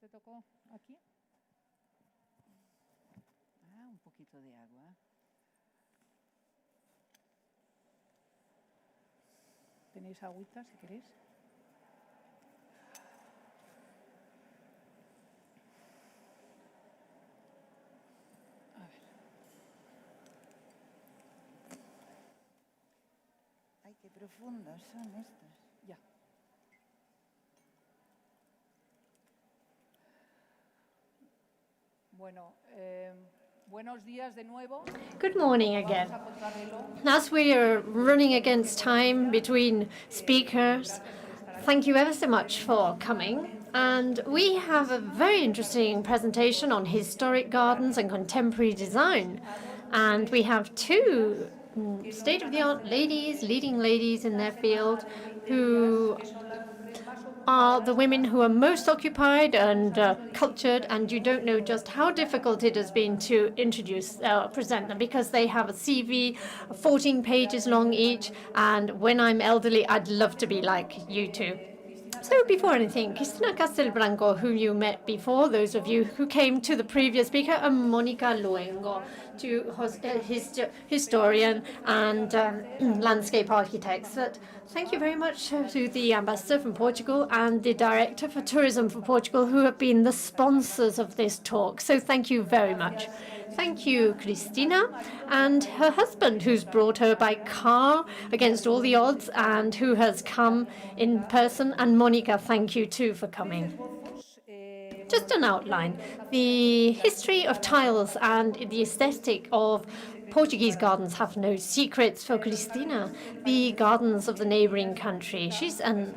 ¿Te tocó aquí? Un poquito de agua. Tenéis agüita si queréis. A ver. Ay, qué profundas son estas. Ya. Bueno, buenos días de nuevo. Good morning again. As we are running against time between speakers, thank you ever so much for coming. And we have a very interesting presentation on historic gardens and contemporary design. And we have two state-of-the-art ladies, leading ladies in their field, who are the women who are most occupied and cultured, and you don't know just how difficult it has been to present them, because they have a CV 14 pages long each, and when I'm elderly, I'd love to be like you two. So before anything, Cristina Castel-Branco, who you met before, those of you who came to the previous speaker, and Monica Luengo, historian and landscape architects. But thank you very much to the ambassador from Portugal and the director for tourism for Portugal, who have been the sponsors of this talk. So thank you very much. Thank you, Cristina, and her husband, who's brought her by car against all the odds and who has come in person. And Monica, thank you too for coming. Just an outline. The history of tiles and the aesthetic of Portuguese gardens have no secrets for Cristina. The gardens of the neighboring country. She's an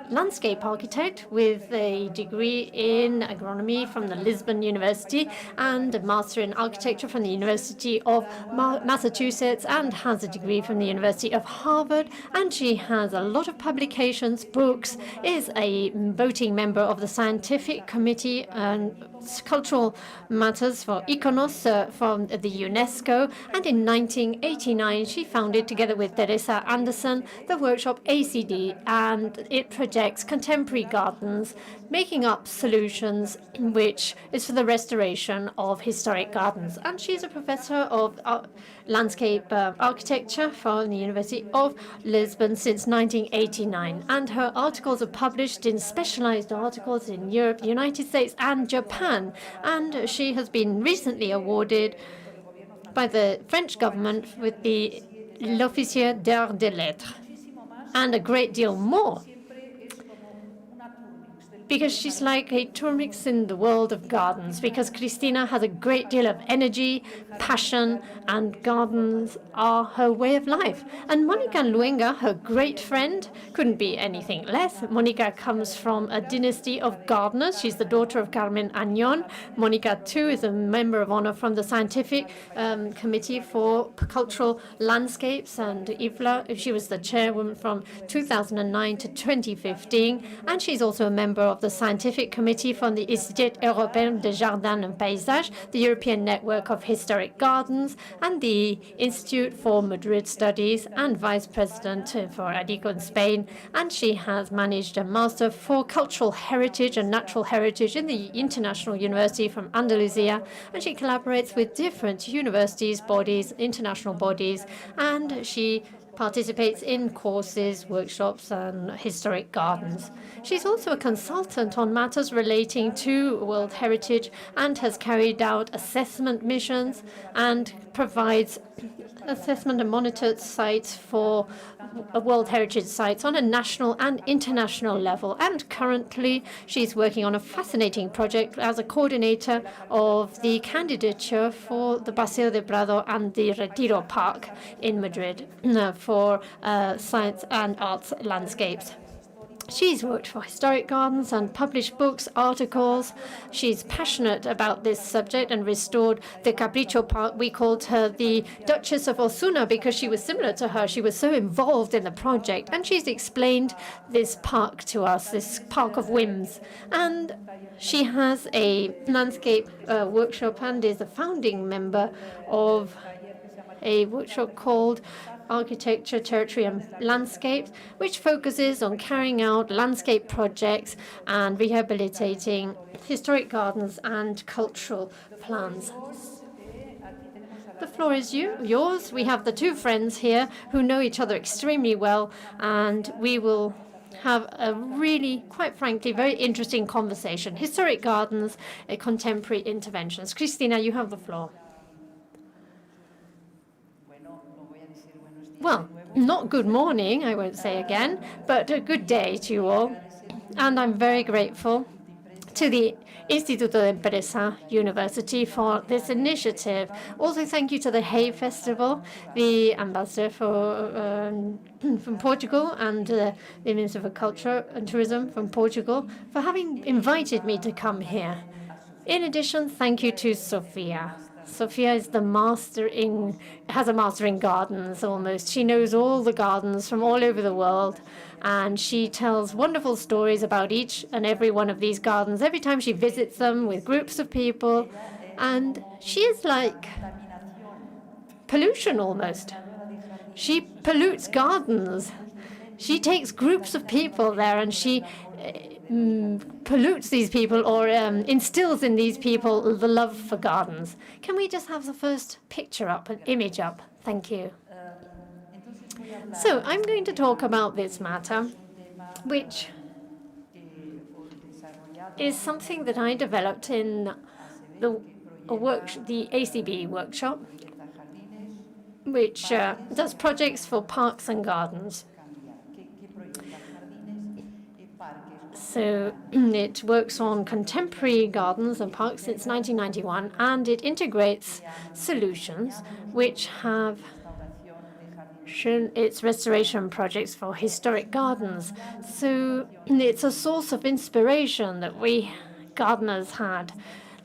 landscape architect with a degree in agronomy from the Lisbon University and a master in architecture from the University of Massachusetts, and has a degree from the University of Harvard. And she has a lot of publications, books, is a voting member of the Scientific Committee and Cultural Matters for Iconos from the Unesco. And in 1989, she founded, together with Teresa Andresen, the workshop ACD, and it projects contemporary gardens, making up solutions, which is for the restoration of historic gardens. And she's a professor of landscape architecture from the University of Lisbon since 1989. And her articles are published in specialized articles in Europe, the United States, and Japan. And she has been recently awarded by the French government with the L'Officier des Letres, and a great deal more, because she's like a tourmix in the world of gardens, because Cristina has a great deal of energy, passion, and gardens are her way of life. And Monica Luenga, her great friend, couldn't be anything less. Monica comes from a dynasty of gardeners. She's the daughter of Carmen Añón. Monica, too, is a member of honor from the Scientific Committee for Cultural Landscapes, and IFLA. She was the chairwoman from 2009 to 2015, and she's also a member of the Scientific Committee from the Institut Européen des Jardins et Paysages, the European Network of Historic Gardens, and the Institute for Madrid Studies, and vice president for ADICO in Spain. And she has managed a Master for Cultural Heritage and Natural Heritage in the International University from Andalusia, and she collaborates with different universities, bodies, international bodies, and she participates in courses, workshops, and historic gardens. She's also a consultant on matters relating to World Heritage and has carried out assessment missions and provides assessment and monitored sites for World Heritage sites on a national and international level. And currently, she's working on a fascinating project as a coordinator of the candidature for the Paseo de Prado and the Retiro Park in Madrid for science and arts landscapes. She's worked for historic gardens and published books, articles. She's passionate about this subject and restored the Capricho Park. We called her the Duchess of Osuna because she was similar to her. She was so involved in the project, and she's explained this park to us, this park of whims. And she has a landscape workshop and is a founding member of a workshop called Architecture, Territory and Landscapes, which focuses on carrying out landscape projects and rehabilitating historic gardens and cultural plans. The floor is yours. We have the two friends here who know each other extremely well, and we will have a really, quite frankly, very interesting conversation. Historic gardens, contemporary interventions. Cristina, you have the floor. Well, not good morning, I won't say again, but a good day to you all. And I'm very grateful to the Instituto de Empresa University for this initiative. Also, thank you to the Hay Festival, the ambassador from Portugal, and the Minister for Culture and Tourism from Portugal for having invited me to come here. In addition, thank you to Sofía. Sofía is has a master in gardens almost. She knows all the gardens from all over the world, and she tells wonderful stories about each and every one of these gardens every time she visits them with groups of people. And she is like pollution almost. She pollutes gardens. She takes groups of people there and she pollutes these people or instills in these people the love for gardens. Can we just have the first picture up, an image up? Thank you. So I'm going to talk about this matter, which is something that I developed in the ACB workshop, which does projects for parks and gardens. So it works on contemporary gardens and parks since 1991, and it integrates solutions which have shown its restoration projects for historic gardens. So it's a source of inspiration that we gardeners had,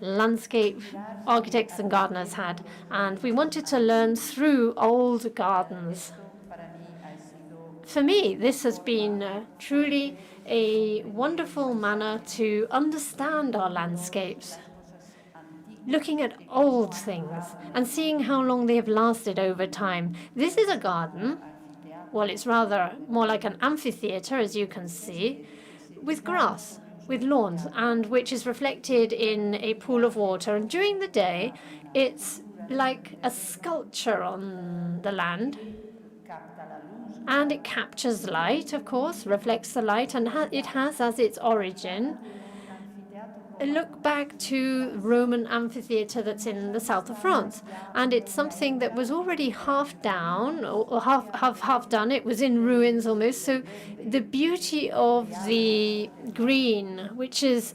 landscape architects and gardeners had, and we wanted to learn through old gardens. For me, this has been truly a wonderful manner to understand our landscapes, looking at old things and seeing how long they have lasted over time. This is a garden. Well, it's rather more like an amphitheater, as you can see, with grass, with lawns, and which is reflected in a pool of water. And during the day, it's like a sculpture on the land. And it captures light, of course, reflects the light, and it has as its origin a look back to Roman amphitheater that's in the south of France. And it's something that was already half down, or half done. It was in ruins almost. So the beauty of the green, which is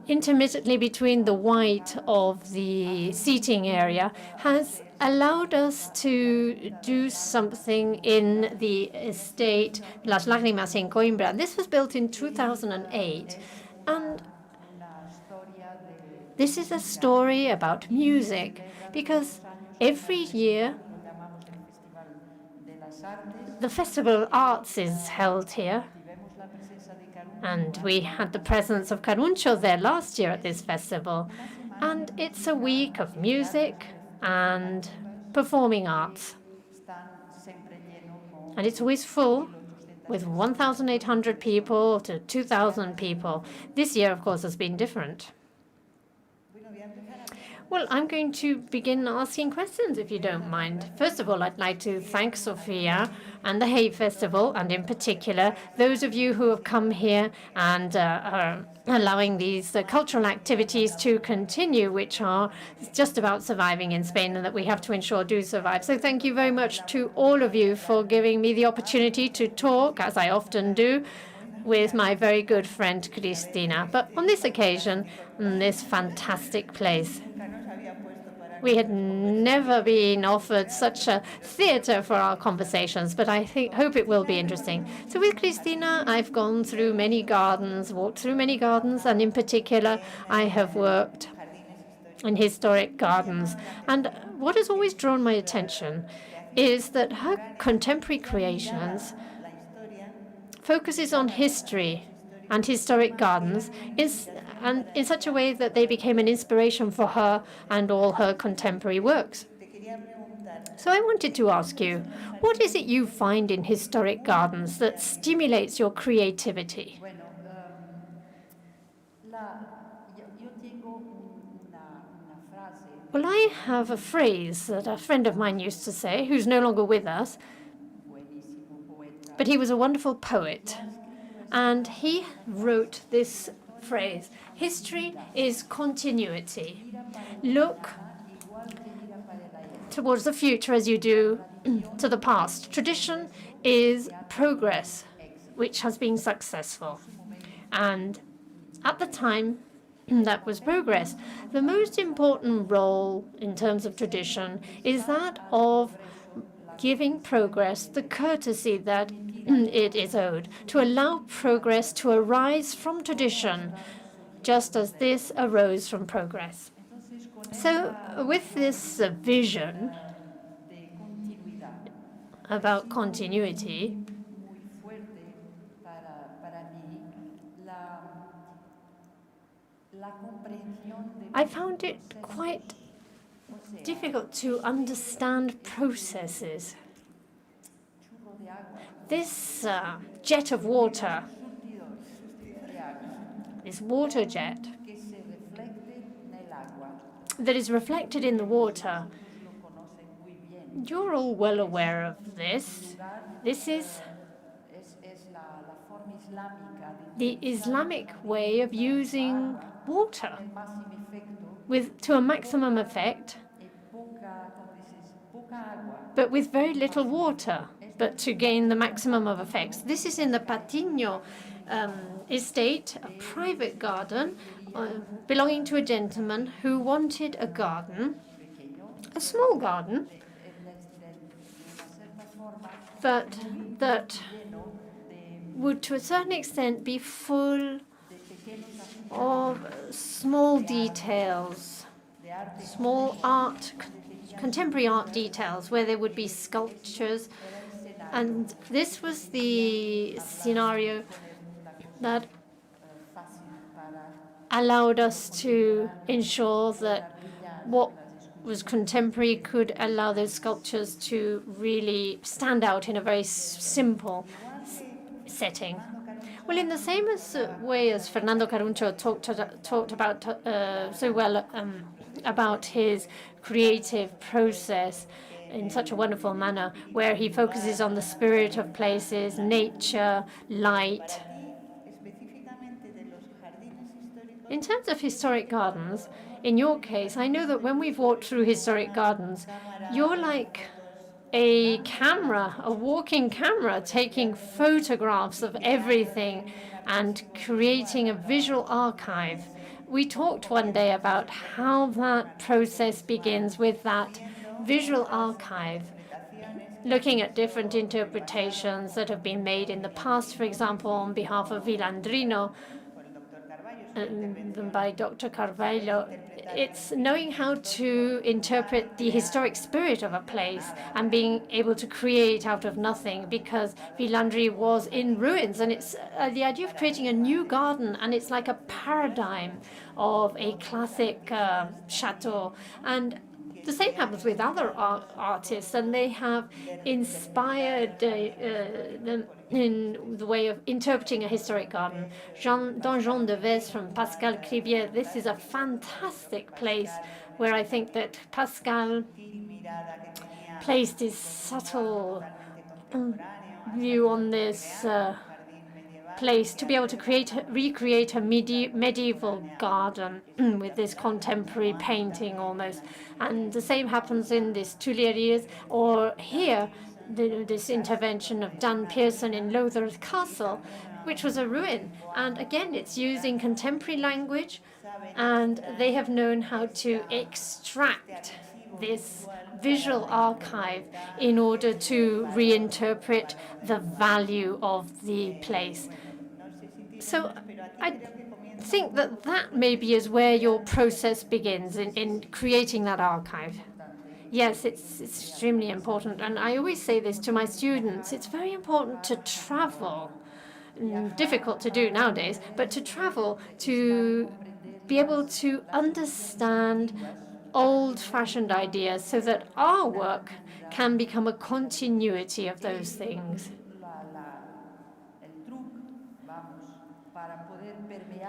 intermittently between the white of the seating area, has allowed us to do something in the estate Las Lágrimas in Coimbra. This was built in 2008, and this is a story about music, because every year the Festival of Arts is held here, and we had the presence of Caruncho there last year at this festival, and it's a week of music and performing arts. And it's always full, with 1,800 people to 2,000 people. This year, of course, has been different. Well, I'm going to begin asking questions, if you don't mind. First of all, I'd like to thank Sofía and the Hay Festival, and in particular, those of you who have come here and are allowing these cultural activities to continue, which are just about surviving in Spain and that we have to ensure do survive. So thank you very much to all of you for giving me the opportunity to talk, as I often do, with my very good friend Cristina. But on this occasion, in this fantastic place, we had never been offered such a theater for our conversations, but I hope it will be interesting. So with Cristina, I've gone through many gardens, walked through many gardens, and in particular, I have worked in historic gardens. And what has always drawn my attention is that her contemporary creations focuses on history and historic gardens and in such a way that they became an inspiration for her and all her contemporary works. So I wanted to ask you, what is it you find in historic gardens that stimulates your creativity? Bueno, yo tengo una frase. Well, I have a phrase that a friend of mine used to say, who's no longer with us, Buenísimo poeta. but he was a wonderful poet. And he wrote this phrase, history is continuity. Look towards the future as you do to the past. Tradition is progress, which has been successful. And at the time, that was progress. The most important role in terms of tradition is that of giving progress the courtesy that it is owed, to allow progress to arise from tradition, just as this arose from progress. So, with this vision about continuity, Muy fuerte para mí la comprensión de I found it quite difficult to understand processes. churro de agua, This jet of water, surtidor de agua this water jet que se reflecte nel agua. that is reflected in the water, Lo conocen muy bien. you're all well aware of this. This is Es la forma islámica the de Islamic way of using water el máximo efecto to a maximum effect, e poca agua. but with very little water, but to gain the maximum of effects. This is in the Patiño estate, a private garden belonging to a gentleman who wanted a garden, a small garden, but that would to a certain extent be full of small details, small art, contemporary art details, where there would be sculptures. And this was the scenario that allowed us to ensure that what was contemporary could allow those sculptures to really stand out in a very simple setting. Well, in the same way as Fernando Caruncho talked about so well about his creative process in such a wonderful manner, where he focuses on the spirit of places, nature, light. In terms of historic gardens, in your case, I know that when we've walked through historic gardens, you're like a camera, a walking camera, taking photographs of everything and creating a visual archive. We talked one day about how that process begins with that visual archive, looking at different interpretations that have been made in the past, for example, on behalf of Vilandrino, by Dr. Carvalho. It's knowing how to interpret the historic spirit of a place and being able to create out of nothing, because Vilandri was in ruins, and it's the idea of creating a new garden, and it's like a paradigm of a classic chateau. And the same happens with other artists, and they have inspired them in the way of interpreting a historic garden. Donjon de Vez from Pascal Cribier. This is a fantastic place where I think that Pascal placed his subtle view on this place to be able to recreate a medieval garden with this contemporary painting almost. And the same happens in this Tuileries, or here, this intervention of Dan Pearson in Lowther Castle, which was a ruin. And again, it's using contemporary language, and they have known how to extract this visual archive in order to reinterpret the value of the place. So I think that that maybe is where your process begins, in creating that archive. Yes, it's extremely important. And I always say this to my students. It's very important to travel. Difficult to do nowadays, but to travel, to be able to understand old-fashioned ideas so that our work can become a continuity of those things.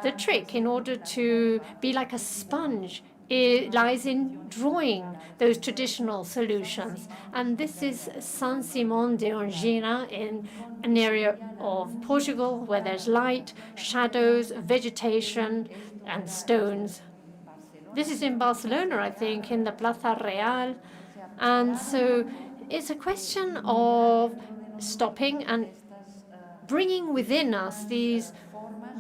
The trick, in order to be like a sponge, it lies in drawing those traditional solutions. And this is San Simón de Ongina, in an area of Portugal where there's light, shadows, vegetation, and stones. This is in Barcelona, I think, in the Plaza Real. And so it's a question of stopping and bringing within us these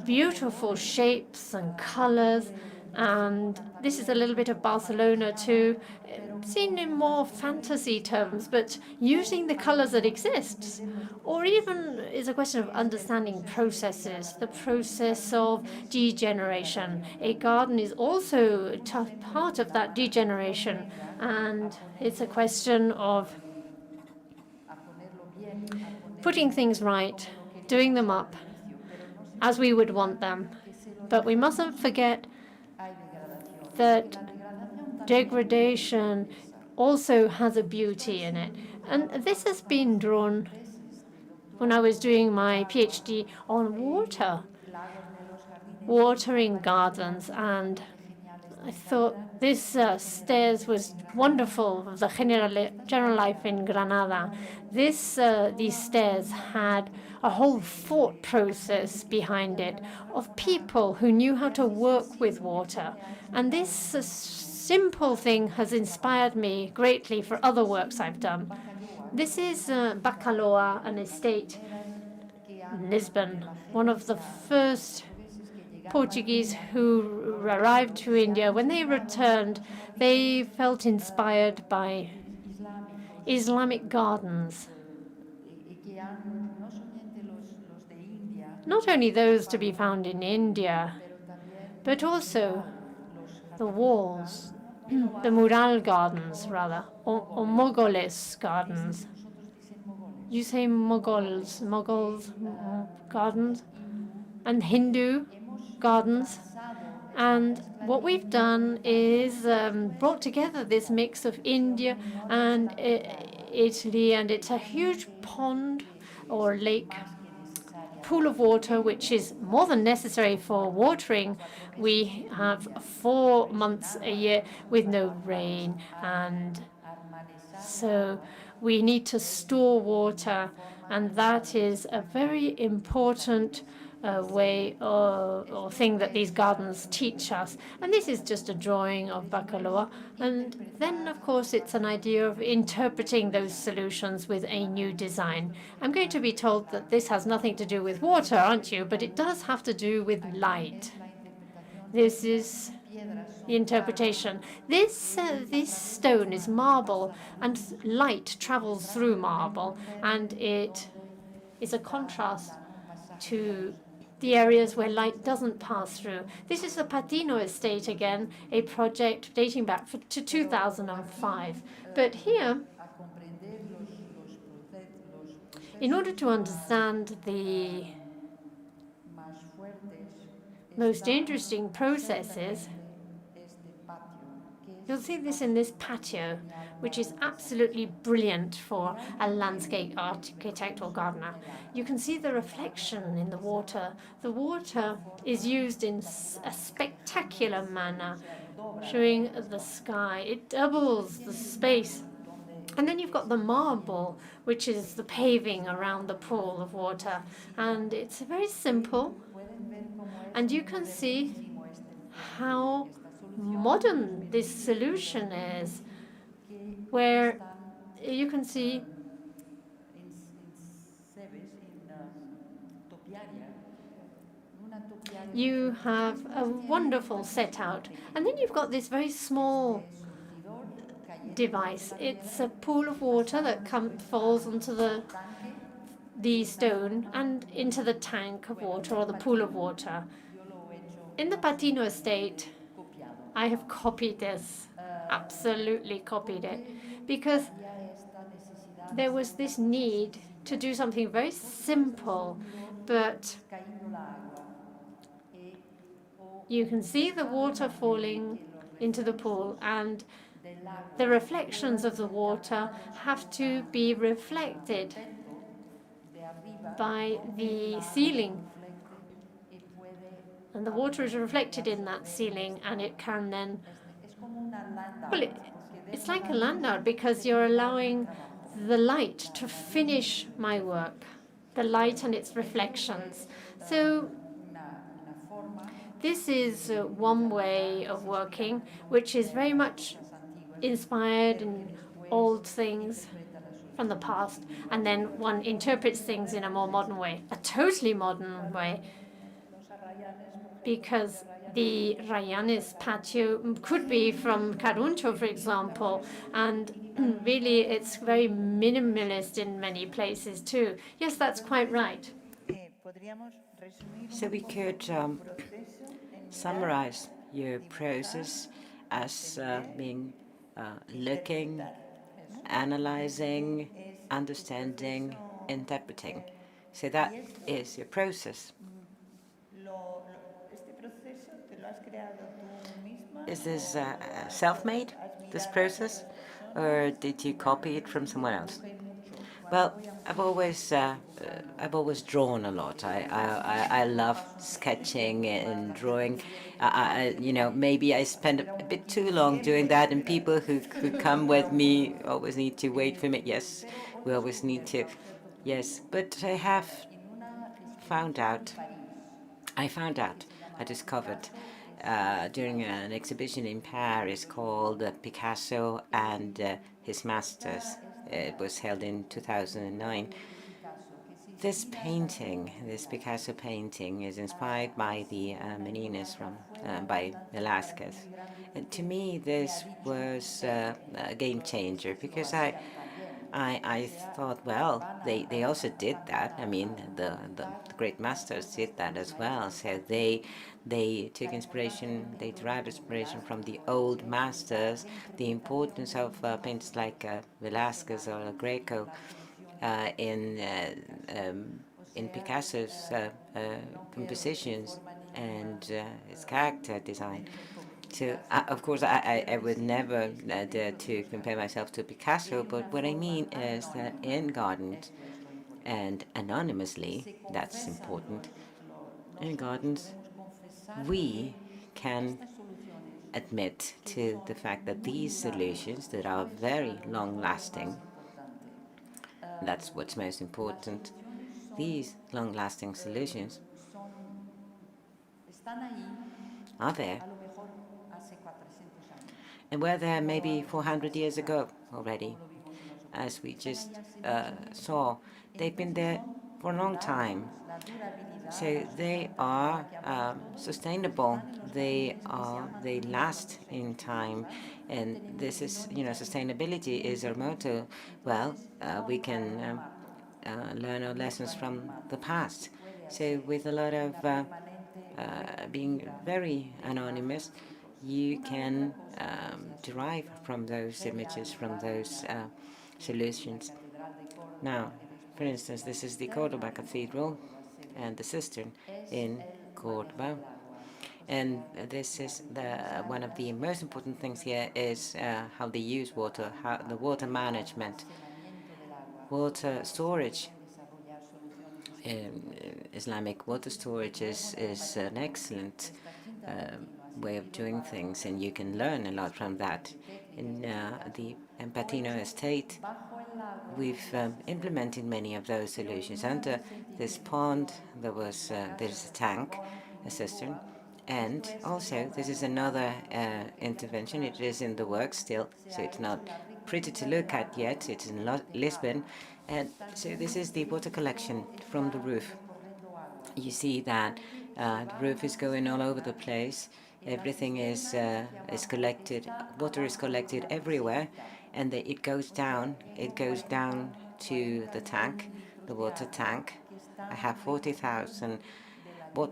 beautiful shapes and colors. And this is a little bit of Barcelona too, seen in more fantasy terms, but using the colors that exist. Or even is a question of understanding processes, the process of degeneration. A garden is also a part of that degeneration, and it's a question of putting things right, doing them up as we would want them. But we mustn't forget that degradation also has a beauty in it. And this has been drawn when I was doing my PhD on water, watering gardens, and I thought this stairs was wonderful of the General Life in Granada. These stairs had a whole thought process behind it of people who knew how to work with water. And this simple thing has inspired me greatly for other works I've done. This is Bacaloa, an estate in Lisbon, one of the first Portuguese who arrived to India. When they returned, they felt inspired by Islamic gardens. Not only those to be found in India, but also the walls, the mural gardens, rather, or Mogoles gardens. You say Mogols gardens, and Hindu gardens. And what we've done is brought together this mix of India and Italy, and it's a huge pond or lake, pool of water, which is more than necessary for watering. We have 4 months a year with no rain, and so we need to store water, and that is a very important way or thing that these gardens teach us. And this is just a drawing of Bacaloa. And then, of course, it's an idea of interpreting those solutions with a new design. I'm going to be told that this has nothing to do with water, aren't you? But it does have to do with light. This is the interpretation. This stone is marble, and light travels through marble, and it is a contrast to the areas where light doesn't pass through. This is the Patino estate again, a project dating back to 2005. But here, in order to understand the most interesting processes, you'll see this in this patio, which is absolutely brilliant for a landscape architect or gardener. You can see the reflection in the water. The water is used in a spectacular manner, showing the sky. It doubles the space. And then you've got the marble, which is the paving around the pool of water. And it's very simple. And you can see how modern this solution is, where you can see you have a wonderful set out. And then you've got this very small device. It's a pool of water that falls onto the stone and into the tank of water or the pool of water. In the Patino estate, I have copied this, absolutely copied it, because there was this need to do something very simple, but you can see the water falling into the pool, and the reflections of the water have to be reflected by the ceiling. And the water is reflected in that ceiling, and it can then, well, it's like a landau because you're allowing the light to finish my work, the light and its reflections. So this is one way of working, which is very much inspired in old things from the past, and then one interprets things in a more modern way, a totally modern way, because the Rayanes patio could be from Caruncho, for example, and really it's very minimalist in many places too. Yes, that's quite right. So we could summarize your process as being looking, analyzing, understanding, interpreting. So that is your process. Is this self-made, this process, or did you copy it from someone else? Well, I've always drawn a lot. I love sketching and drawing. Maybe I spend a bit too long doing that, and people who come with me always need to wait for me. Yes, we always need to. Yes, but I found out, I discovered during an exhibition in Paris called Picasso and His Masters. It was held in 2009. This painting, this Picasso painting, is inspired by the Meninas by Velázquez. And to me, this was a game changer because I thought, well, they also did that. I mean, the great masters did that as well. So they took inspiration, they derived inspiration from the old masters, the importance of painters like Velázquez or Greco in Picasso's compositions and his character design. So, of course, I would never dare to compare myself to Picasso, but what I mean is that in gardens, and anonymously, that's important, in gardens, we can admit to the fact that these solutions that are very long-lasting, that's what's most important, these long-lasting solutions are there. And were there maybe 400 years ago already, as we just saw. They've been there for a long time. So they are sustainable. They last in time, and this is, sustainability is our motto. Well, we can learn our lessons from the past. So with a lot of being very anonymous, you can derive from those images, from those solutions. Now, for instance, this is the Cordoba Cathedral and the cistern in Cordoba. And this is one of the most important things here is how they use water, how the water management, water storage. Islamic water storage is an excellent way of doing things, and you can learn a lot from that. In the Empatino estate, we've implemented many of those solutions. Under this pond, there's a tank, a cistern, and also this is another intervention. It is in the works still, so it's not pretty to look at yet. It's in Lisbon, and so this is the water collection from the roof. You see that the roof is going all over the place. Everything is collected. Water is collected everywhere, and it goes down. It goes down to the tank, the water tank. I have 40,000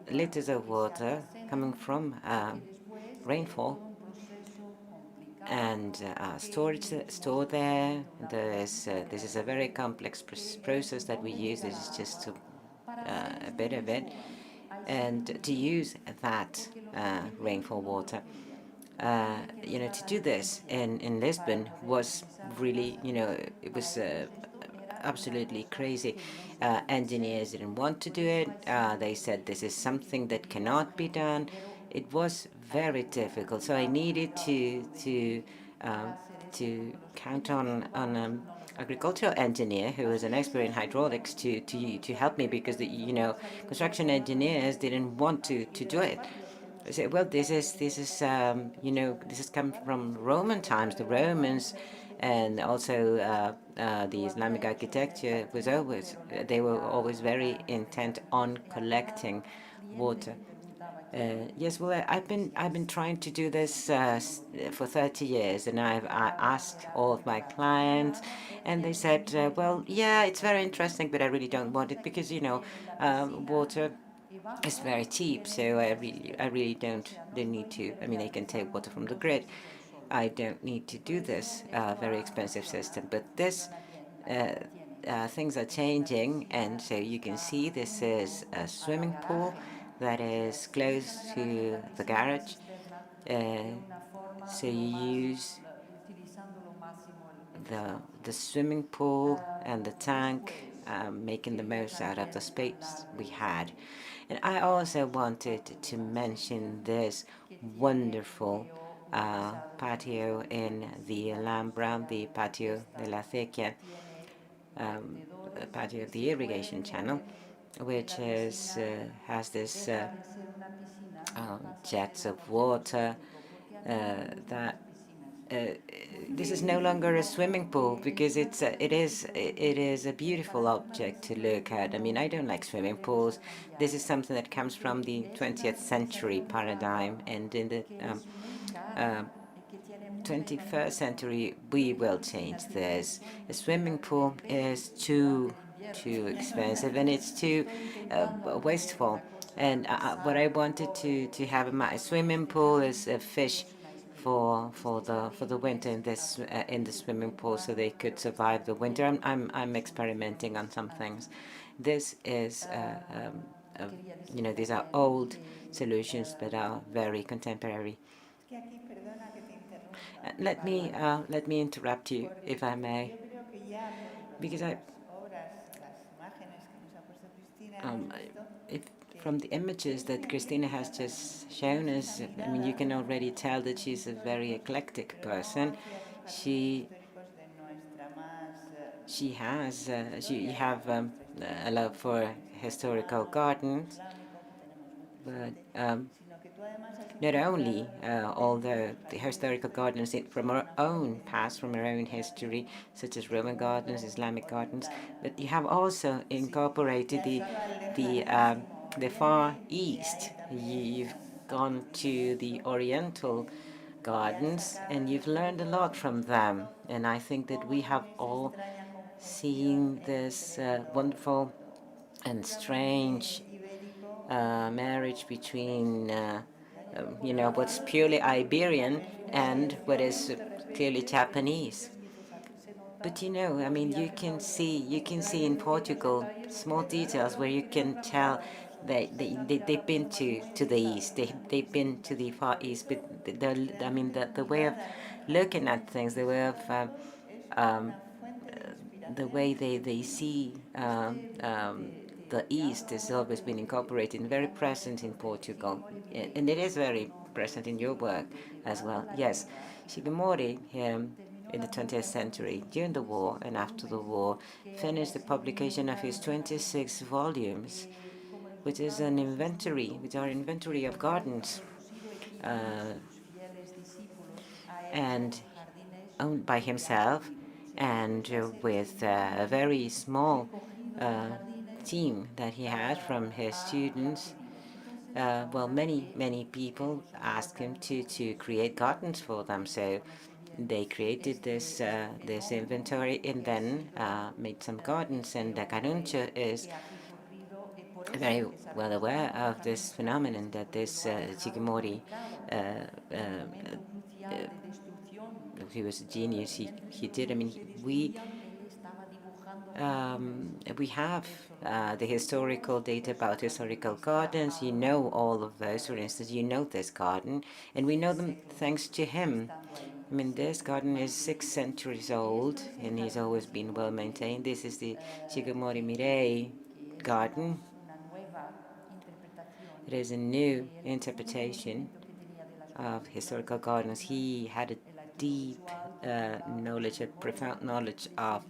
liters of water coming from rainfall, and stored there. This is a very complex process that we use. This is just a bit of it, and to use that rainfall water, to do this in Lisbon was really, it was absolutely crazy. Engineers didn't want to do it. They said this is something that cannot be done. It was very difficult. So I needed to count on agricultural engineer who was an expert in hydraulics to help me, because construction engineers didn't want to do it. I said, well, this is this has come from Roman times. The Romans, and also the Islamic architecture was always, they were always very intent on collecting water. Yes, well, I've been trying to do this for 30 years, and I asked all of my clients, and they said, well, yeah, it's very interesting, but I really don't want it because water is very cheap. So I really don't need to. I mean, I can take water from the grid. I don't need to do this very expensive system. But this things are changing, and so you can see this is a swimming pool that is close to the garage. So you use the swimming pool and the tank, making the most out of the space we had. And I also wanted to mention this wonderful patio in the Alhambra, the Patio de la Acequia, the patio of the irrigation channel, which is has this jets of water that this is no longer a swimming pool, because it is a beautiful object to look at. I mean, I don't like swimming pools. This is something that comes from the 20th century paradigm, and in the 21st century we will change this. A swimming pool is too expensive, and it's too wasteful. And what I wanted to have in my swimming pool is a fish for the winter in the swimming pool, so they could survive the winter. I'm experimenting on some things. This is these are old solutions but are very contemporary. Let me interrupt you, if I may, because if from the images that Cristina has just shown us, I mean, you can already tell that she's a very eclectic person. You have a love for historical gardens, but not only all the historical gardens from our own past, from our own history, such as Roman gardens, Islamic gardens, but you have also incorporated the Far East. You've gone to the Oriental gardens, and you've learned a lot from them. And I think that we have all seen this wonderful and strange marriage between what's purely Iberian and what is clearly Japanese. But I mean, you can see in Portugal small details where you can tell they've been to the east, they've been to the Far East, but I mean the way of looking at things, the way of the way they see the East has always been incorporated and very present in Portugal, and it is very present in your work as well. Yes, Shigemori in the 20th century, during the war and after the war, finished the publication of his 26 volumes, which is an inventory, which are inventory of gardens, and owned by himself, and with a very small team that he had from his students. Well, many people asked him to create gardens for them, so they created this inventory and then made some gardens. And Caruncho is very well aware of this phenomenon that this Shigemori, he was a genius. He did. I mean, we have the historical data about historical gardens. You know all of those. For instance, you know this garden, and we know them thanks to him. I mean, this garden is 6 centuries old, and he's always been well maintained. This is the Shigemori Mirei garden. It is a new interpretation of historical gardens. He had a deep knowledge, a profound knowledge of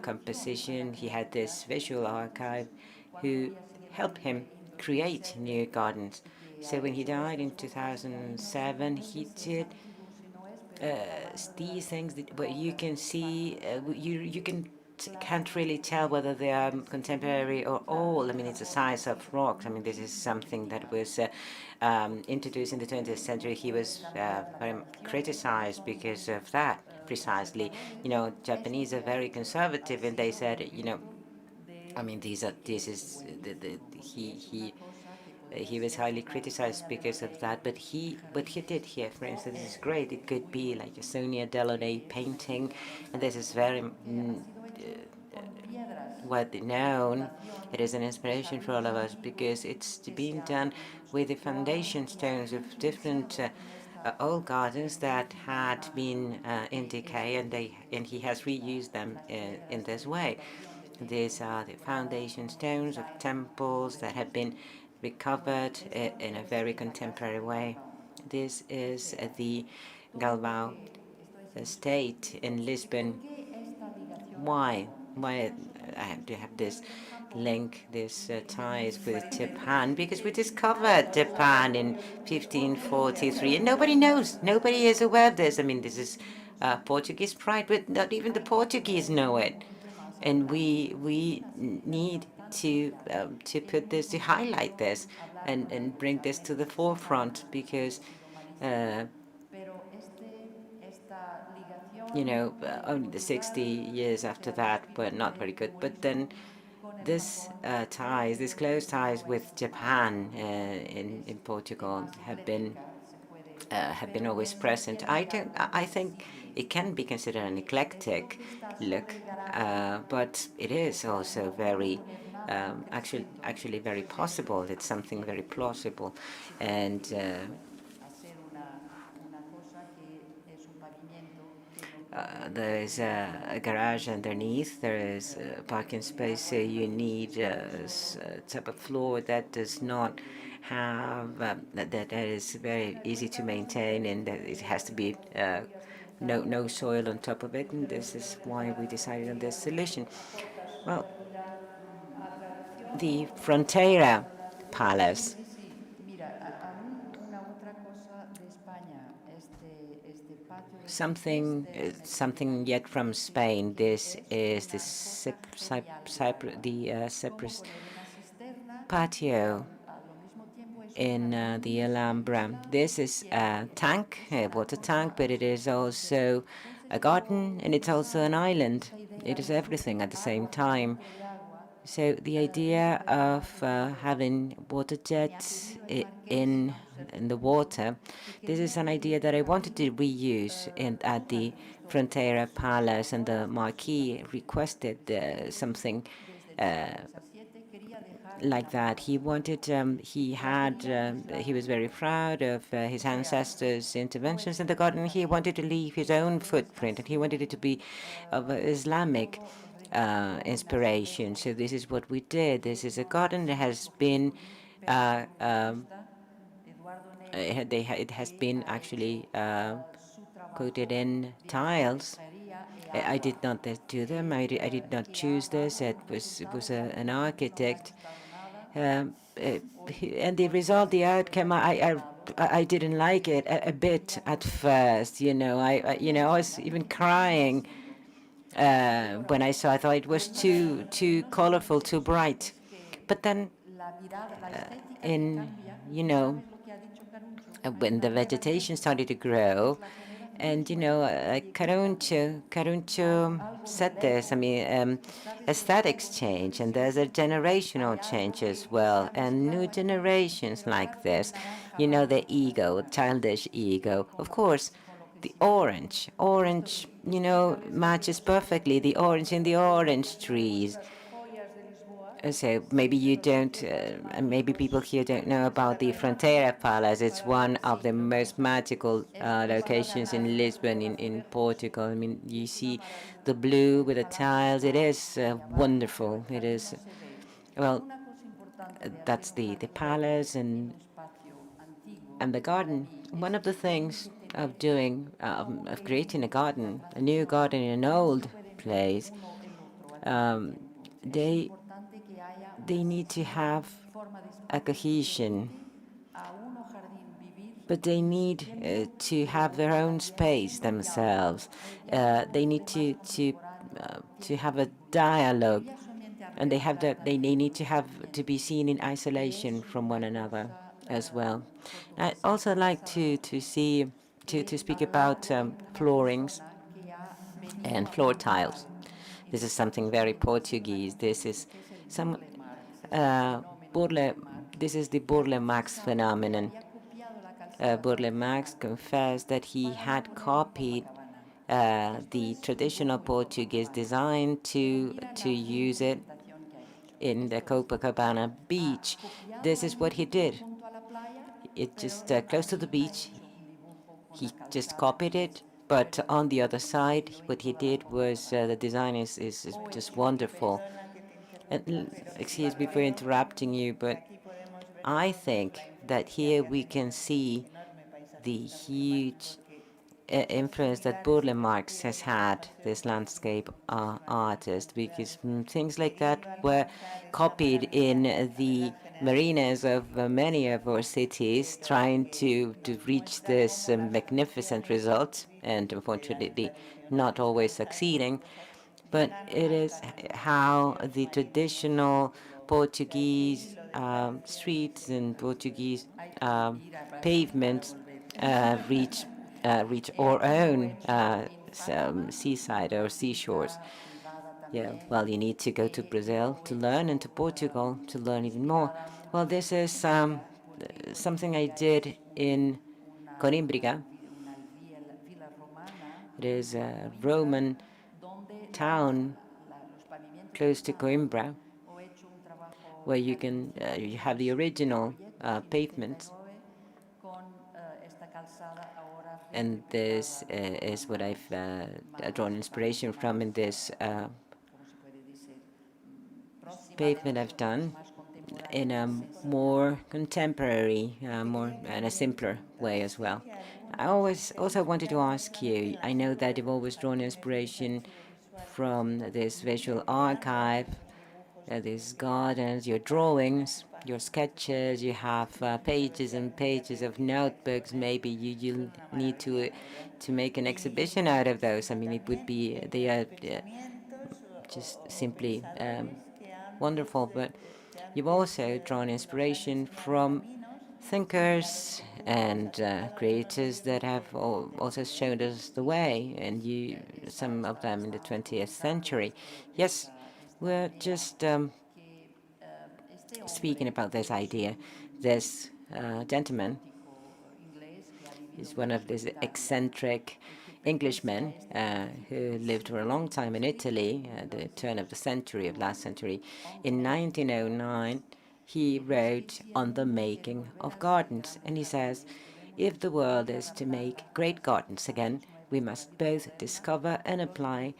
composition. He had this visual archive who helped him create new gardens. So when he died in 2007, he did these things that, but you can see, can't really tell whether they are contemporary or old. I mean, it's the size of rocks. I mean, this is something that was introduced in the 20th century. He was very criticized because of that, precisely. You know, Japanese are very conservative, and they said, you know, I mean, he was highly criticized because of that, but what he did here, for instance, is great. It could be like a Sonia Delaunay painting, and this is very widely known. It is an inspiration for all of us because it's being done with the foundation stones of different old gardens that had been in decay, and he has reused them in this way. These are the foundation stones of temples that have been recovered in a very contemporary way. This is the Galvão estate in Lisbon. Why? Why do you have this link, this ties with Japan? Because we discovered Japan in 1543, and nobody knows. Nobody is aware of this. I mean, this is Portuguese pride, but not even the Portuguese know it. And we need to put this, to highlight this, and bring this to the forefront, because you know, only the 60 years after that were not very good. But then this ties, these close ties with Japan in Portugal have been always present. I think it can be considered an eclectic look, but it is also very, actually very possible. It's something very plausible, and there is a garage underneath. There is parking space. So you need a type of floor that does not have that is very easy to maintain, and that it has to be no soil on top of it. And this is why we decided on this solution. Well, the Frontera Palace. Something yet from Spain. This is the Cyprus Patio in the Alhambra. This is a tank, a water tank, but it is also a garden, and it's also an island. It is everything at the same time. So the idea of having water jets in the water, this is an idea that I wanted to reuse at the Frontera Palace, and the Marquis requested something like that. He wanted, he was very proud of his ancestors' interventions in the garden. He wanted to leave his own footprint, and he wanted it to be of Islamic inspiration. So this is what we did. This is a garden that has been it has been actually coated in tiles. I did not do them. I did not choose this. It was an architect, and the result, the outcome, I didn't like it a bit at first. You know, I was even crying when I saw. I thought it was too colorful, too bright. But then, when the vegetation started to grow, and Caruncho said this. I mean, aesthetics change, and there's a generational change as well, and new generations like this. The ego, childish ego. Of course, the orange. Orange, you know, matches perfectly the orange in the orange trees. So maybe you don't, maybe people here don't know about the Frontera Palace. It's one of the most magical locations in Lisbon, in Portugal. I mean, you see the blue with the tiles. It is wonderful. It is, well, that's the palace and the garden. One of the things of doing, of creating a garden, a new garden in an old place, they need to have a cohesion, but they need to have their own space themselves. They need to have a dialogue, and they need to have to be seen in isolation from one another as well. I'd also like to speak about floorings and floor tiles. This is something very Portuguese. This is some Burle. This is the Burle Marx phenomenon. Burle Marx confessed that he had copied the traditional Portuguese design to use it in the Copacabana beach. This is what he did. It just close to the beach. He just copied it, but on the other side, what he did was the design is just wonderful. And excuse me for interrupting you, but I think that here we can see the huge influence that Burle Marx has had, this landscape artist, because things like that were copied in the marinas of many of our cities, trying to reach this magnificent result, and unfortunately not always succeeding. But it is how the traditional Portuguese streets and Portuguese pavements reach our own seaside or seashores. Yeah, well, you need to go to Brazil to learn and to Portugal to learn even more. Well, this is something I did in Coimbra. It is a Roman town close to Coimbra, where you can you have the original pavements. And this is what I've drawn inspiration from in this pavement I've done in a more contemporary, more and a simpler way as well. I also wanted to ask you, I know that you've always drawn inspiration from this visual archive, these gardens, your drawings, your sketches, you have pages and pages of notebooks. Maybe you need to make an exhibition out of those. I mean, it would be, they are just simply wonderful, but you've also drawn inspiration from thinkers and creators that have also shown us the way, and some of them in the 20th century. Yes, we're just speaking about this idea. This gentleman is one of these eccentric Englishmen who lived for a long time in Italy at the turn of the century, of last century. In 1909, he wrote on the making of gardens, and he says, if the world is to make great gardens again, we must both discover and apply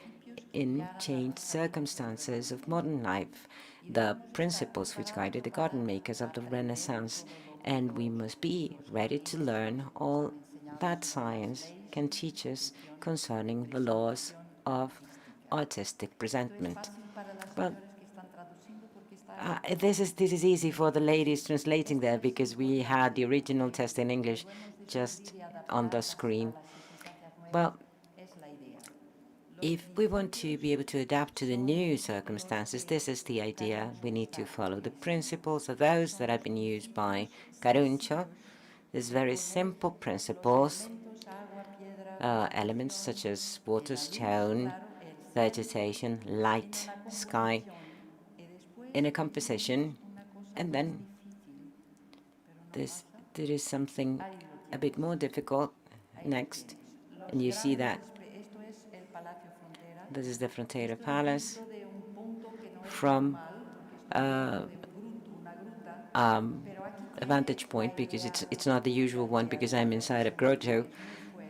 in changed circumstances of modern life the principles which guided the garden makers of the Renaissance, and we must be ready to learn all that science can teach us concerning the laws of artistic presentment. Well, this is easy for the ladies translating there, because we had the original text in English just on the screen. Well, if we want to be able to adapt to the new circumstances, this is the idea. We need to follow the principles of those that have been used by Caruncho. These very simple principles, elements such as water, stone, vegetation, light, sky, in a composition, and then there is something a bit more difficult next, And you see that Esto es el Palacio Frontera. this is the Frontera Palace Dentro de un punto que no es from normal, porque esto es dentro de una gruta, pero aquí a tiene vantage la point, because idea it's not the usual one because I'm inside a grotto,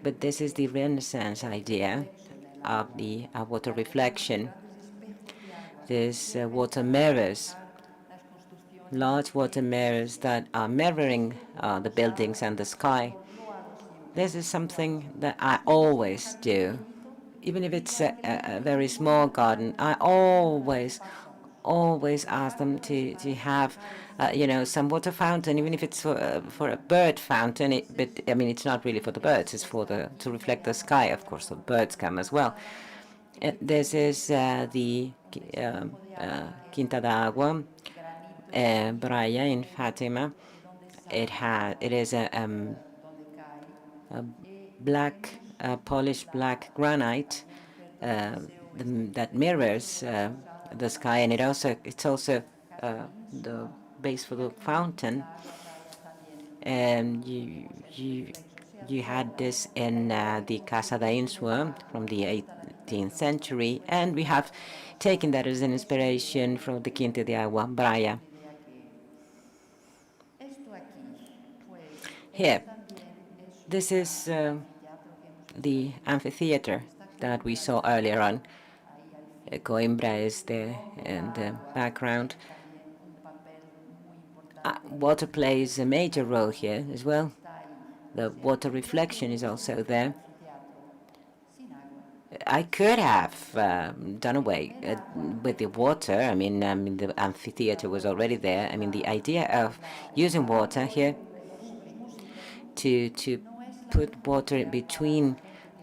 but this is the Renaissance idea of the water reflection. There's water mirrors, large water mirrors that are mirroring the buildings and the sky. This is something that I always do. Even if it's a very small garden, I always ask them to have, some water fountain, even if it's for a bird fountain. But I mean, it's not really for the birds; it's for to reflect the sky. Of course, the birds come as well. This is the Quinta d'Agua, Braya in Fatima. It is a black, polished black granite that mirrors the sky, and it's also the base for the fountain. And you had this in the Casa da Insua from the 18th century, and we have taken that as an inspiration from the Quinta de Agua, Braya. Here, this is the amphitheater that we saw earlier on. Coimbra is there in the background. Water plays a major role here as well. The water reflection is also there. I could have done away with the water. I mean, the amphitheater was already there. I mean, the idea of using water here to put water in between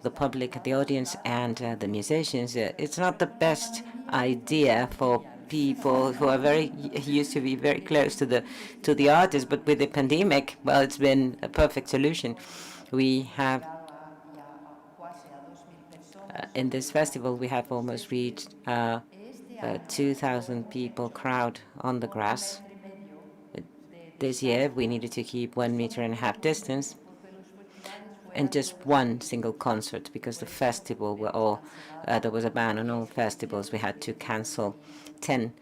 the public, the audience, and the musicians, it's not the best idea for people who are very used to be very close to the artists. But with the pandemic, well, it's been a perfect solution. We have in this festival, we have almost reached 2,000 people crowd on the grass. This year, we needed to keep 1.5 meters distance, and just one single concert because the festival were all there was a ban on all festivals. We had to cancel 10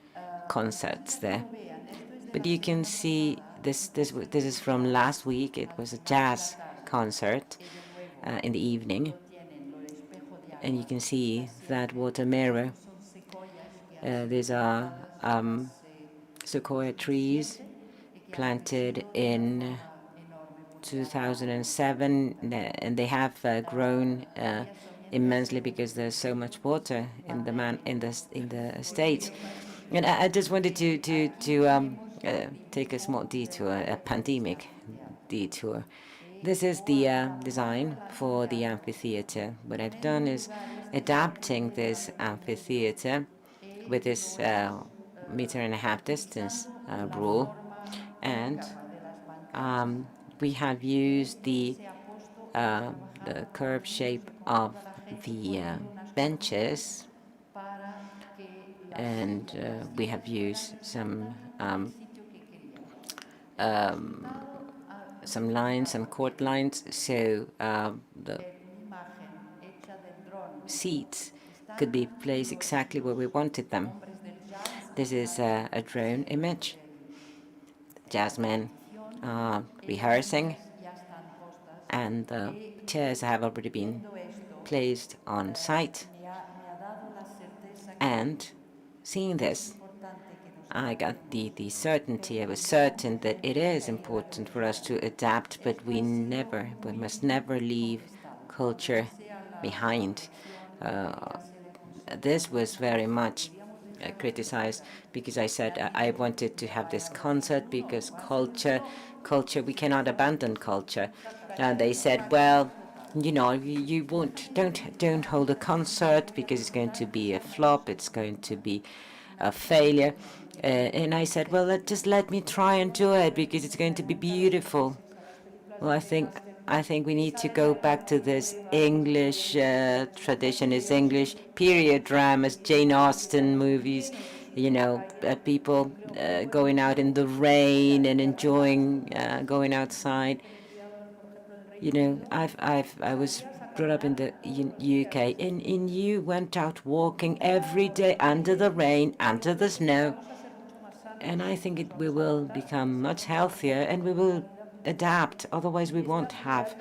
concerts there. But you can see this is from last week. It was a jazz concert in the evening, and you can see that water mirror. These are sequoia trees planted in 2007, and they have grown immensely because there's so much water in the state. And I just wanted to take a small detour, a pandemic detour. This is the design for the amphitheater. What I've done is adapting this amphitheater with this 1.5 meter distance rule, and we have used the curved shape of the benches, and we have used some lines, some chord lines, so the seats could be placed exactly where we wanted them. This is a drone image. Jazzmen are rehearsing, and the chairs have already been placed on site. And seeing this, I got the certainty. I was certain that it is important for us to adapt, but we must never leave culture behind. This was very much criticized because I said I wanted to have this concert because culture, we cannot abandon culture. And they said, well, you don't hold a concert because it's going to be a flop, it's going to be a failure. And I said, well, just let me try and do it because it's going to be beautiful. Well, I think we need to go back to this English tradition, is English period dramas, Jane Austen movies, people going out in the rain and enjoying going outside. You know, I was brought up in the UK, and you went out walking every day under the rain, under the snow, and I think we will become much healthier and we will adapt. Otherwise, we won't have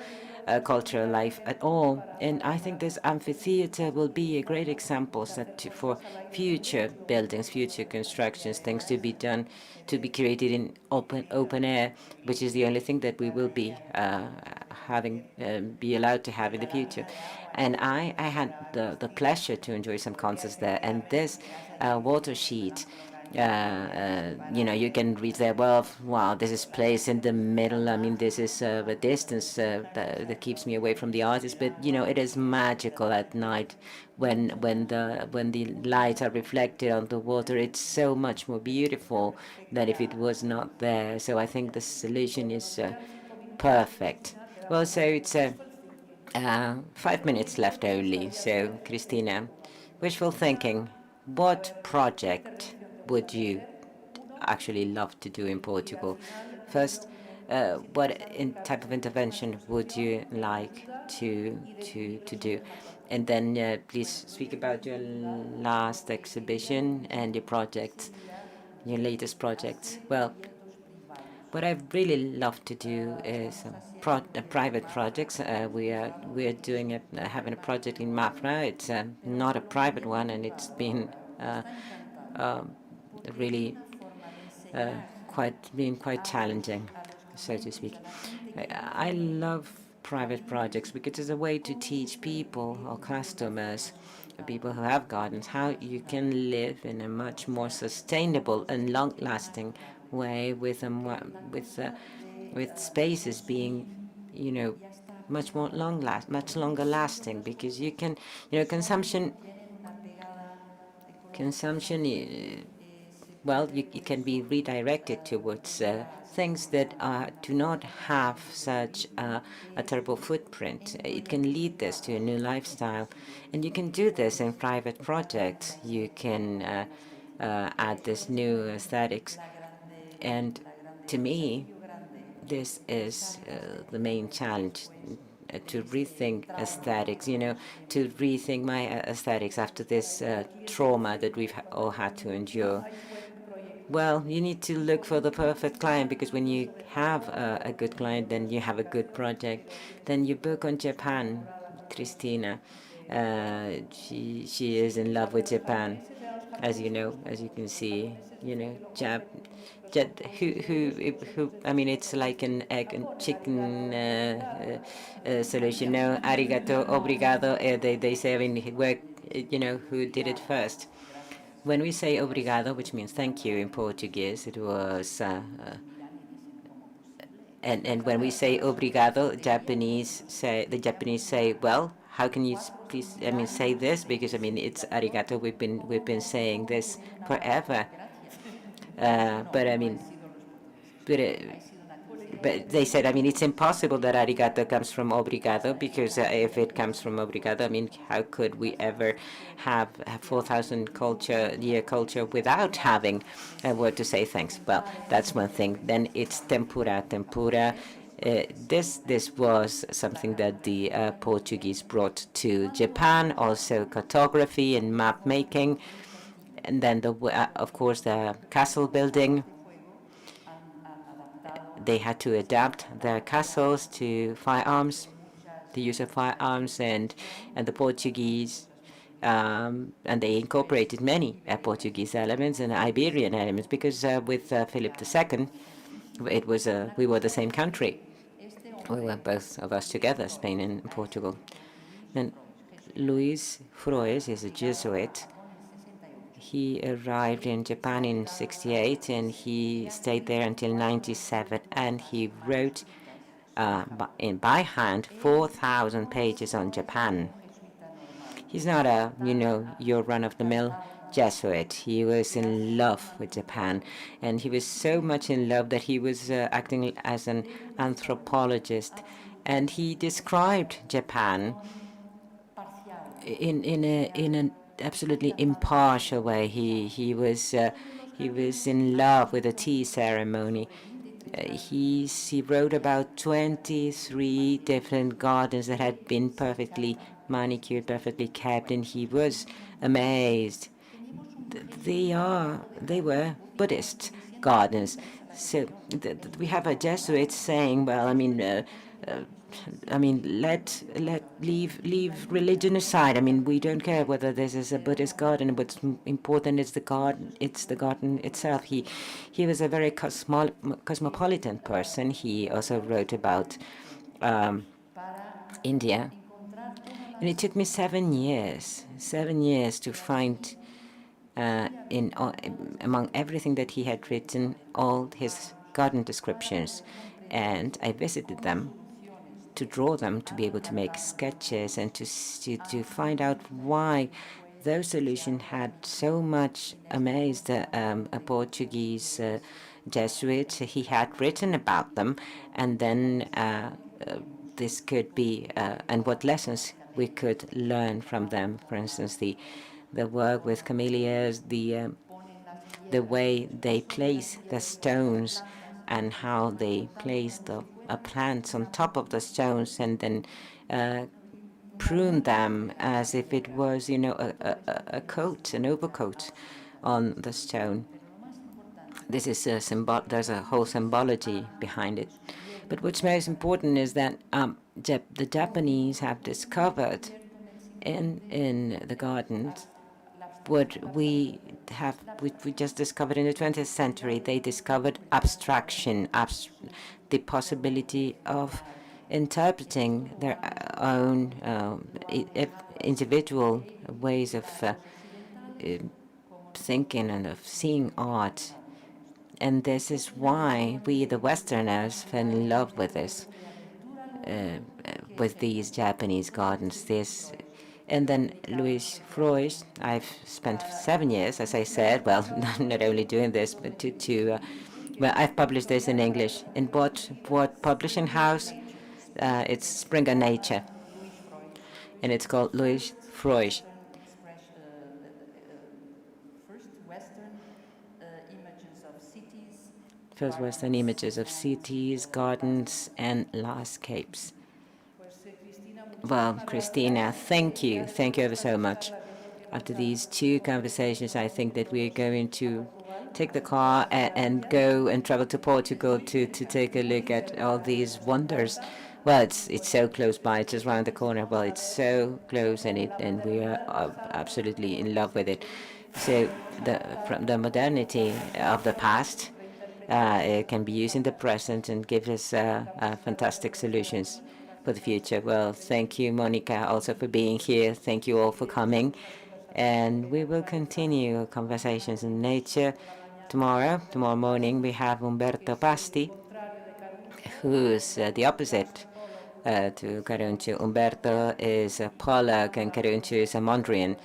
a cultural life at all. And I think this amphitheater will be a great example for future buildings, future constructions, things to be done, to be created in open air, which is the only thing that we will be be allowed to have in the future. And I had the pleasure to enjoy some concerts there. And this water sheet, you know, you can read there, well, wow, this is placed in the middle. I mean, this is a distance that keeps me away from the artist. But, you know, it is magical at night when the lights are reflected on the water. It's so much more beautiful than if it was not there. So I think the solution is perfect. Well, so it's 5 minutes left only. So, Cristina, wishful thinking, what project would you actually love to do in Portugal? First, what type of intervention would you like to do? And then please speak about your last exhibition and your projects, your latest projects. Well, what I really love to do is private projects. We are doing having a project in Mafra. It's not a private one, and it's been really quite challenging, so to speak. I love private projects because it's a way to teach people or customers, people who have gardens, how you can live in a much more sustainable and long-lasting way with spaces being, you know, much longer lasting, because you can, you know, consumption well, it can be redirected towards things that do not have such a terrible footprint. It can lead this to a new lifestyle. And you can do this in private projects. You can add this new aesthetics. And to me, this is the main challenge, to rethink aesthetics, you know, to rethink my aesthetics after this trauma that we've all had to endure. Well, you need to look for the perfect client, because when you have a good client, then you have a good project. Then you book on Japan, Cristina. She is in love with Japan, as you know, as you can see. You know, who? I mean, it's like an egg and chicken solution. No, arigato, obrigado. They say, I mean, where, you know, who did it first? When we say obrigado, which means thank you in Portuguese, it was, and when we say obrigado, the Japanese say, well, how can you please, I mean, say this? Because, I mean, it's arigato. We've been saying this forever. But I mean, but they said, I mean, it's impossible that arigato comes from obrigado, because if it comes from obrigado, I mean, how could we ever have a 4,000 year culture without having a word to say thanks? Well, that's one thing. Then it's tempura. Tempura. This was something that the Portuguese brought to Japan, also cartography and map making. And then, of course, the castle building. They had to adapt their castles to firearms, the use of firearms, and the Portuguese, and they incorporated many Portuguese elements and Iberian elements, because with Philip II, it was we were the same country. We were both of us together, Spain and Portugal. And Luis Froes is a Jesuit. He arrived in Japan in '68, and he stayed there until '97. And he wrote by hand 4,000 pages on Japan. He's not a, you know, your run-of-the-mill Jesuit. He was in love with Japan, and he was so much in love that he was acting as an anthropologist, and he described Japan in an absolutely impartial way. He was in love with the tea ceremony, He wrote about 23 different gardens that had been perfectly manicured, perfectly kept, and he was amazed. They were Buddhist gardens. So we have a Jesuit saying, well, leave religion aside. We don't care whether this is a Buddhist garden. What's important is the garden. It's the garden itself. He was a very cosmopolitan person. He also wrote about India, and it took me 7 years to find among everything that he had written, all his garden descriptions, and I visited them to draw them, to be able to make sketches, and to find out why those solutions had so much amazed a Portuguese Jesuit. He had written about them, and then this could be, and what lessons we could learn from them. For instance, the work with camellias, the way they place the stones and how they place the plants on top of the stones and then prune them as if it was, a coat, an overcoat on the stone. This is there's a whole symbology behind it. But what's most important is that the Japanese have discovered in the gardens what we just discovered in the 20th century. They discovered abstraction, the possibility of interpreting their own individual ways of thinking and of seeing art. And this is why we, the Westerners, fell in love with this, with these Japanese gardens. And then Louis Freud, I've spent 7 years, as I said, well, not only doing this, but well, I've published this in English. In what publishing house? It's Springer Nature, and it's called Louis Freud. First Western images of cities, gardens, and landscapes. Well, Cristina, thank you. Thank you ever so much. After these 2 conversations, I think that we're going to take the car and go and travel to Portugal to take a look at all these wonders. Well, it's so close by, it's just around the corner. Well, it's so close, and we are absolutely in love with it. So from the modernity of the past, it can be used in the present and give us fantastic solutions for the future. Well, thank you, Monica, also for being here. Thank you all for coming. And we will continue conversations in nature tomorrow. Tomorrow morning, we have Umberto Pasti, who's the opposite to Caruncio. Umberto is a Pollock, and Caruncio is a Mondrian,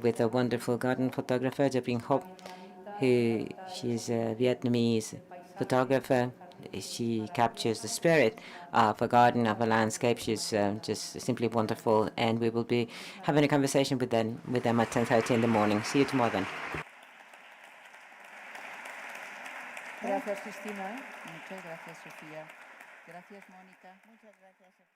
with a wonderful garden photographer, Japing Hop, she's a Vietnamese photographer. She captures the spirit of a garden, of a landscape. She's just simply wonderful, and we will be having a conversation with them at 10:30 in the morning. See you tomorrow then. Gracias, Cristina. Muchas gracias, Sofía. Gracias, Mónica. Muchas gracias, Sofía.